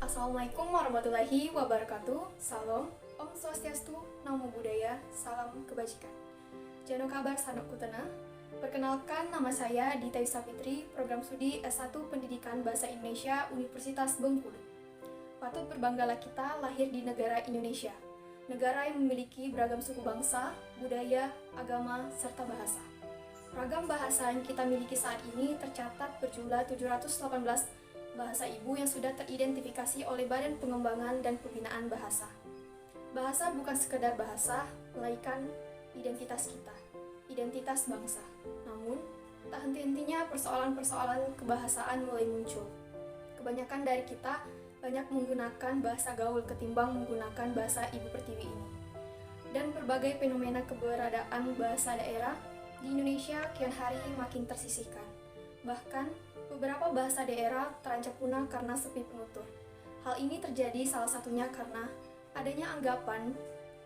Assalamualaikum warahmatullahi wabarakatuh. Salam, Om Swastiastu, Namo Buddhaya, Salam Kebajikan. Jano kabar Sanok Kutena. Perkenalkan, nama saya Dita Yusafitri, Program Studi S1 Pendidikan Bahasa Indonesia Universitas Bengkulu. Patut berbanggalah kita lahir di negara Indonesia, negara yang memiliki beragam suku bangsa, budaya, agama, serta bahasa. Ragam bahasa yang kita miliki saat ini tercatat berjumlah 718 bahasa ibu yang sudah teridentifikasi oleh Badan Pengembangan dan Pembinaan Bahasa. Bahasa bukan sekedar bahasa, melainkan identitas kita, identitas bangsa. Namun, tak henti-hentinya persoalan-persoalan kebahasaan mulai muncul. Kebanyakan dari kita banyak menggunakan bahasa gaul ketimbang menggunakan bahasa ibu pertiwi ini. Dan berbagai fenomena keberadaan bahasa daerah di Indonesia kian hari makin tersisihkan. Bahkan, beberapa bahasa daerah terancam punah karena sepi penutur. Hal ini terjadi salah satunya karena adanya anggapan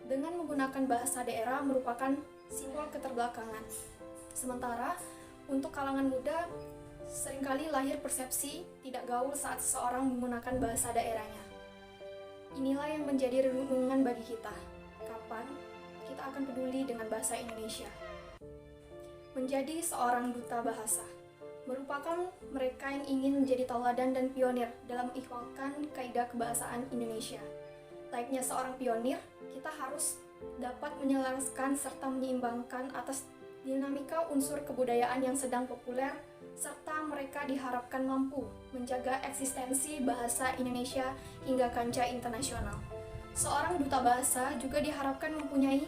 dengan menggunakan bahasa daerah merupakan simbol keterbelakangan. Sementara, untuk kalangan muda, seringkali lahir persepsi tidak gaul saat seseorang menggunakan bahasa daerahnya. Inilah yang menjadi renungan bagi kita. Kapan kita akan peduli dengan bahasa Indonesia? Menjadi seorang duta bahasa merupakan mereka yang ingin menjadi tauladan dan pionir dalam mengikhwalkan kaidah kebahasaan Indonesia. Layaknya seorang pionir, kita harus dapat menyelaraskan serta menyeimbangkan atas dinamika unsur kebudayaan yang sedang populer, serta mereka diharapkan mampu menjaga eksistensi bahasa Indonesia hingga kancah internasional. Seorang duta bahasa juga diharapkan mempunyai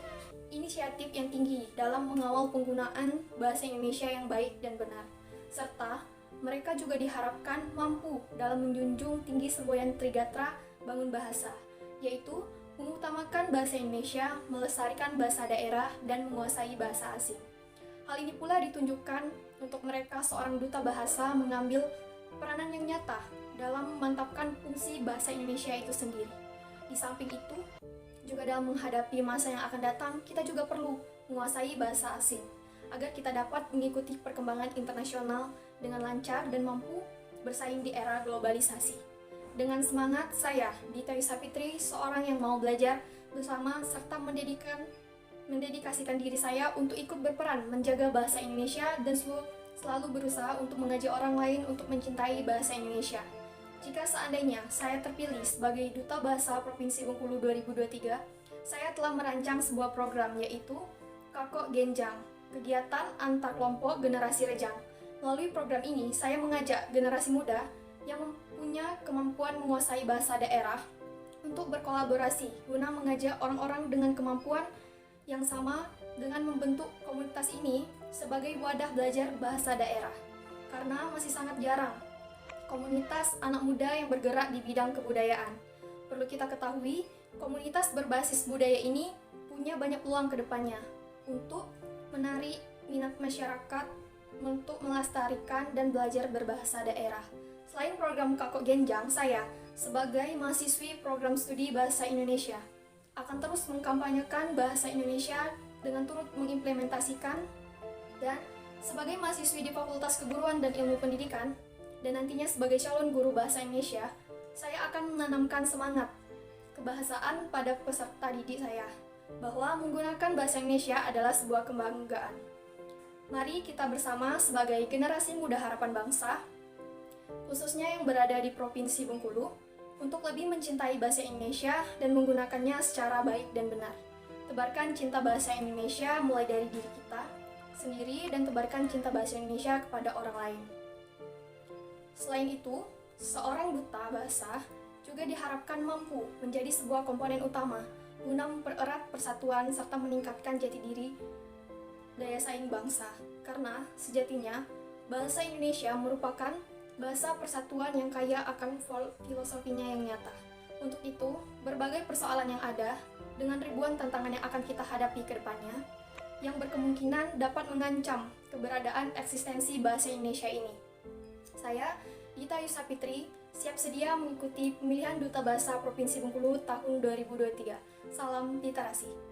inisiatif yang tinggi dalam mengawal penggunaan bahasa Indonesia yang baik dan benar. Serta mereka juga diharapkan mampu dalam menjunjung tinggi semboyan Trigatra Bangun Bahasa, yaitu mengutamakan bahasa Indonesia, melestarikan bahasa daerah, dan menguasai bahasa asing. Hal ini pula ditunjukkan untuk mereka seorang duta bahasa mengambil peranan yang nyata dalam memantapkan fungsi bahasa Indonesia itu sendiri. Di samping itu, juga dalam menghadapi masa yang akan datang, kita juga perlu menguasai bahasa asing agar kita dapat mengikuti perkembangan internasional dengan lancar dan mampu bersaing di era globalisasi. Dengan semangat, saya, Dita Yusafitri, seorang yang mau belajar bersama serta mendedikasikan diri saya untuk ikut berperan menjaga bahasa Indonesia dan selalu berusaha untuk mengajak orang lain untuk mencintai bahasa Indonesia. Jika seandainya saya terpilih sebagai Duta Bahasa Provinsi Bengkulu 2023, saya telah merancang sebuah program yaitu Kakok Genjang, kegiatan antar kelompok generasi Rejang. Melalui program ini, saya mengajak generasi muda yang punya kemampuan menguasai bahasa daerah untuk berkolaborasi guna mengajak orang-orang dengan kemampuan yang sama dengan membentuk komunitas ini sebagai wadah belajar bahasa daerah. Karena masih sangat jarang komunitas anak muda yang bergerak di bidang kebudayaan. Perlu kita ketahui, komunitas berbasis budaya ini punya banyak peluang ke depannya untuk menarik minat masyarakat untuk melestarikan dan belajar berbahasa daerah. Selain program Kakok Genjang, saya sebagai mahasiswi program studi Bahasa Indonesia akan terus mengkampanyekan bahasa Indonesia dengan turut mengimplementasikan, dan sebagai mahasiswi di Fakultas Keguruan dan Ilmu Pendidikan dan nantinya sebagai calon guru bahasa Indonesia, saya akan menanamkan semangat kebahasaan pada peserta didik saya bahwa menggunakan bahasa Indonesia adalah sebuah kebanggaan. Mari kita bersama sebagai generasi muda harapan bangsa, khususnya yang berada di Provinsi Bengkulu, untuk lebih mencintai bahasa Indonesia dan menggunakannya secara baik dan benar. Tebarkan cinta bahasa Indonesia mulai dari diri kita sendiri dan tebarkan cinta bahasa Indonesia kepada orang lain. Selain itu, seorang duta bahasa juga diharapkan mampu menjadi sebuah komponen utama guna mempererat persatuan serta meningkatkan jati diri daya saing bangsa. Karena sejatinya bahasa Indonesia merupakan bahasa persatuan yang kaya akan filosofinya yang nyata. Untuk itu, berbagai persoalan yang ada dengan ribuan tantangan yang akan kita hadapi ke depannya yang berkemungkinan dapat mengancam keberadaan eksistensi bahasa Indonesia ini. Saya, Dita Yusafitri, siap sedia mengikuti pemilihan Duta Bahasa Provinsi Bengkulu tahun 2023. Salam literasi.